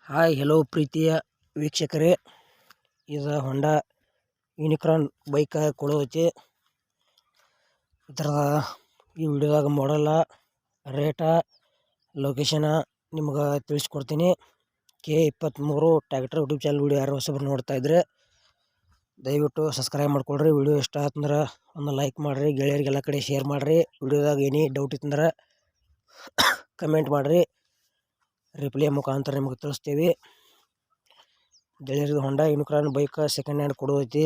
Hi hello ಪ್ರೀತಿಯ ವೀಕ್ಷಕರೇ, ಇದು ಹೊಂಡಾ ಯೂನಿಕಾರ್ನ್ ಬೈಕ್ ಕೊಡೋದೈತಿ. ಇದರ ಈ ವಿಡಿಯೋದಾಗ ಮಾಡಲ್ಲ, ರೇಟ, ಲೊಕೇಶನ ನಿಮ್ಗೆ ತಿಳಿಸ್ಕೊಡ್ತೀನಿ. K23 tractor YouTube channel video ಯಾರು ಹೊಸಬ್ರು ನೋಡ್ತಾ ಇದ್ರೆ ದಯವಿಟ್ಟು ಸಬ್ಸ್ಕ್ರೈಬ್ ಮಾಡ್ಕೊಳ್ರಿ. ವಿಡಿಯೋ ಇಷ್ಟ ಆತಂದ್ರೆ ಒಂದು ಲೈಕ್ ಮಾಡಿರಿ, ಗೆಳೆಯರಿಗೆಲ್ಲ ಕಡೆ ಶೇರ್ ಮಾಡಿರಿ. ವಿಡಿಯೋದಾಗ ಏನೇ ಡೌಟ್ ಇತ್ತಂದ್ರೆ ಕಮೆಂಟ್ ಮಾಡಿರಿ, ರಿಪ್ಲೈ ಮುಖಾಂತರ ನಿಮಗೆ ತಿಳಿಸ್ತೀವಿ. ಗೆಳೆಯರಿಗೆ ಹೊಂಡಾ ಯೂನಿಕಾರ್ನ್ ಬೈಕ್ ಸೆಕೆಂಡ್ ಹ್ಯಾಂಡ್ ಕೊಡೋದೈತಿ.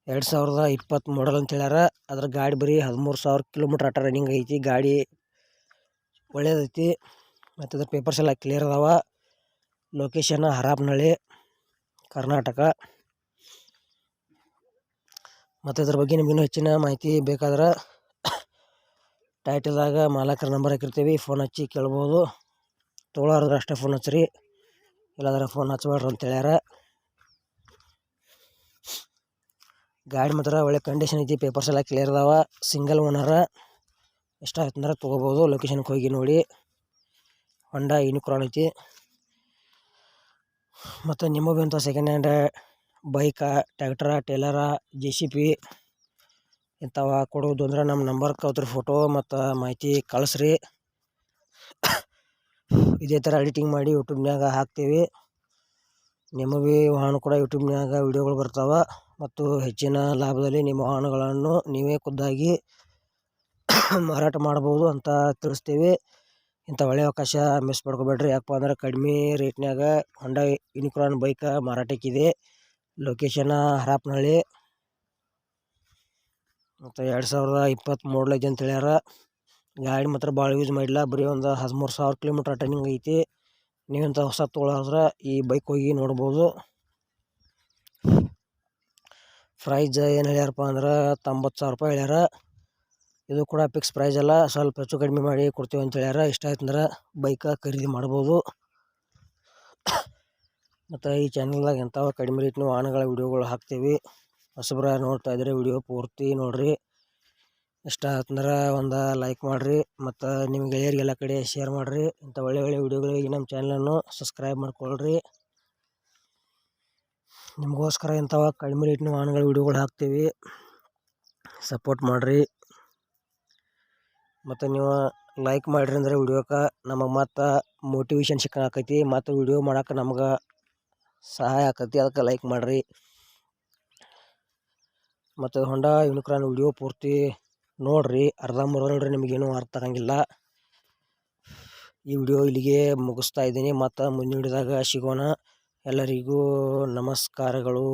2020 ಮಾಡಲ್ ಅಂತ ಹೇಳ್ಯಾರ. ಅದ್ರ ಗಾಡಿ ಬರೀ 13,000 ಕಿಲೋಮೀಟ್ರ್ ಆಟ ರನ್ನಿಂಗ್ ಐತಿ. ಗಾಡಿ ಒಳ್ಳೇದೈತಿ ಮತ್ತು ಅದ್ರ ಪೇಪರ್ಸ್ ಎಲ್ಲ ಕ್ಲಿಯರ್ ಅದಾವ. ಲೊಕೇಶನ್ ಹರಾಪನಹಳ್ಳಿ, ಕರ್ನಾಟಕ. ಮತ್ತು ಇದ್ರ ಬಗ್ಗೆ ನಿಮಗಿನ್ನೂ ಹೆಚ್ಚಿನ ಮಾಹಿತಿ ಬೇಕಾದ್ರೆ ಟೈಟಲ್ದಾಗ ಮಾಲಕರ ನಂಬರ್ ಹಾಕಿರ್ತೀವಿ, ಫೋನ್ ಹಚ್ಚಿ ಕೇಳ್ಬೋದು. ತೊಗೊಳೋರ್ದ್ರೆ ಅಷ್ಟೇ ಫೋನ್ ಹಚ್ಚಿರಿ, ಇಲ್ಲಾಂದ್ರೆ ಫೋನ್ ಹಚ್ಬೇಡ್ರಿ ಅಂತ ಹೇಳ್ಯಾರ. ಗಾಡಿ ಮಾತ್ರ ಒಳ್ಳೆ ಕಂಡೀಷನ್ ಐತಿ, ಪೇಪರ್ಸ್ ಎಲ್ಲ ಕ್ಲಿಯರ್ ಅದಾವ. ಸಿಂಗಲ್ ಓನರ. ಇಷ್ಟ ಆಯ್ತಂದ್ರೆ ತೊಗೋಬೋದು. ಲೊಕೇಶನ್ಗೆ ಹೋಗಿ ನೋಡಿ. ಹೊಂಡಾ ಯೂನಿಕಾರ್ನ್ ಐತಿ. ಮತ್ತು ನಿಮಗೂ ಇಂಥ ಸೆಕೆಂಡ್ ಹ್ಯಾಂಡ್ ಬೈಕ, ಟ್ರ್ಯಾಕ್ಟರ, ಟೇಲರ, JCB ಇಂಥವ ಕೊಡೋದು ಅಂದ್ರೆ ನಮ್ಮ ನಂಬರ್ಗೆ ಅದ್ರ ಫೋಟೋ ಮತ್ತು ಮಾಹಿತಿ ಕಳಿಸ್ರಿ. ಇದೇ ಥರ ಎಡಿಟಿಂಗ್ ಮಾಡಿ ಯೂಟ್ಯೂಬ್ನಾಗ ಹಾಕ್ತೀವಿ. ನಿಮಗೆ ವಾಹನ ಕೂಡ ಯೂಟ್ಯೂಬ್ನಾಗ ವಿಡಿಯೋಗಳು ಬರ್ತಾವೆ. ಮತ್ತು ಹೆಚ್ಚಿನ ಲಾಭದಲ್ಲಿ ನಿಮ್ಮ ವಾಹನಗಳನ್ನು ನೀವೇ ಖುದ್ದಾಗಿ ಮಾರಾಟ ಮಾಡ್ಬೋದು ಅಂತ ತಿಳಿಸ್ತೀವಿ. ಇಂಥ ಒಳ್ಳೆಯ ಅವಕಾಶ ಮಿಸ್ ಮಾಡ್ಕೊಬೇಡ್ರಿ. ಯಾಕಪ್ಪ ಅಂದ್ರೆ ಕಡಿಮೆ ರೇಟ್ನಾಗ ಹೊಂಡಾ ಯೂನಿಕಾರ್ನ್ ಬೈಕ್ ಮಾರಾಟಕ್ಕಿದೆ. ಲೊಕೇಶನ್ ಹರಾಪನಹಳ್ಳಿ. ಮತ್ತು 2020 ಮಾಡಲ್ ಐತಿ ಅಂತ ಹೇಳ್ಯಾರ. ಗಾಡಿ ಮಾತ್ರ ಭಾಳ ಯೂಸ್ ಮಾಡಿಲ್ಲ, ಬರೀ ಒಂದು 13,000 ಕಿಲೋಮೀಟ್ರ್ ರನ್ನಿಂಗ್ ಐತಿ. ನೀವಂತ ಹೊಸ ತೊಗೊಳೋದ್ರೆ ಈ ಬೈಕ್ ಹೋಗಿ ನೋಡ್ಬೋದು. ಪ್ರೈಸ್ ಏನು ಹೇಳ್ಯಾರಪ್ಪ ಅಂದ್ರೆ 90,000 ರೂಪಾಯಿ ಹೇಳ್ಯಾರ. ಇದು ಕೂಡ ಫಿಕ್ಸ್ ಪ್ರೈಸ್ ಅಲ್ಲ, ಸ್ವಲ್ಪ ಹೆಚ್ಚು ಕಡಿಮೆ ಮಾಡಿ ಕೊಡ್ತೀವಿ ಅಂತ ಹೇಳ್ಯಾರ. ಇಷ್ಟ ಆಯ್ತಂದ್ರೆ ಬೈಕ್ ಖರೀದಿ ಮಾಡ್ಬೋದು. ಮತ್ತು ಈ ಚಾನಲ್ದಾಗ ಎಂಥವು ಕಡಿಮೆ ರೇಟ್ನ ವಾಹನಗಳ ವಿಡಿಯೋಗಳು ಹಾಕ್ತೀವಿ. ಹೊಸಬ್ರು ನೋಡ್ತಾ ಇದ್ರೆ ವಿಡಿಯೋ ಪೂರ್ತಿ ನೋಡಿರಿ. ಇಷ್ಟ ಆಯ್ತಂದ್ರೆ ಒಂದು ಲೈಕ್ ಮಾಡಿರಿ ಮತ್ತು ನಿಮ್ಮ ಗೆಳೆಯರಿಗೆಲ್ಲ ಕಡೆ ಶೇರ್ ಮಾಡಿರಿ. ಇಂಥ ಒಳ್ಳೆ ಒಳ್ಳೆ ವಿಡಿಯೋಗಳಿಗೆ ನಮ್ಮ ಚಾನಲನ್ನು ಸಬ್ಸ್ಕ್ರೈಬ್ ಮಾಡ್ಕೊಳ್ರಿ. ನಿಮಗೋಸ್ಕರ ಇಂಥವ ಕಡಿಮೆ ರೇಟ್ನ ವಾಹನಗಳ ವಿಡಿಯೋಗಳು ಹಾಕ್ತೀವಿ, ಸಪೋರ್ಟ್ ಮಾಡಿರಿ. ಮತ್ತು ನೀವು ಲೈಕ್ ಮಾಡಿರಿ ಅಂದರೆ ವಿಡಿಯೋಕ್ಕೆ ನಮಗೆ ಮತ್ತು ಮೋಟಿವೇಶನ್ ಸಿಕ್ಕಾಕೈತಿ, ಮತ್ತು ವಿಡಿಯೋ ಮಾಡೋಕೆ ನಮ್ಗೆ ಸಹಾಯ ಆಕೈತಿ. ಅದಕ್ಕೆ ಲೈಕ್ ಮಾಡಿರಿ. ಮತ್ತು ಹೊಂಡಾ ಯೂನಿಕಾರ್ನ್ ವಿಡಿಯೋ ಪೂರ್ತಿ ನೋಡಿರಿ, ಅರ್ಧಂಬರ್ಧ ನೋಡ್ರಿ, ನಿಮಗೇನು ಅರ್ಥ ಆಗಂಗಿಲ್ಲ. ಈ ವಿಡಿಯೋ ಇಲ್ಲಿಗೆ ಮುಗಿಸ್ತಾ ಇದ್ದೀನಿ. ಮತ್ತು ಮುಂದಿನ ವಿಡಿಯೋದಾಗ ಸಿಗೋಣ. ಎಲ್ಲರಿಗೂ ನಮಸ್ಕಾರಗಳು.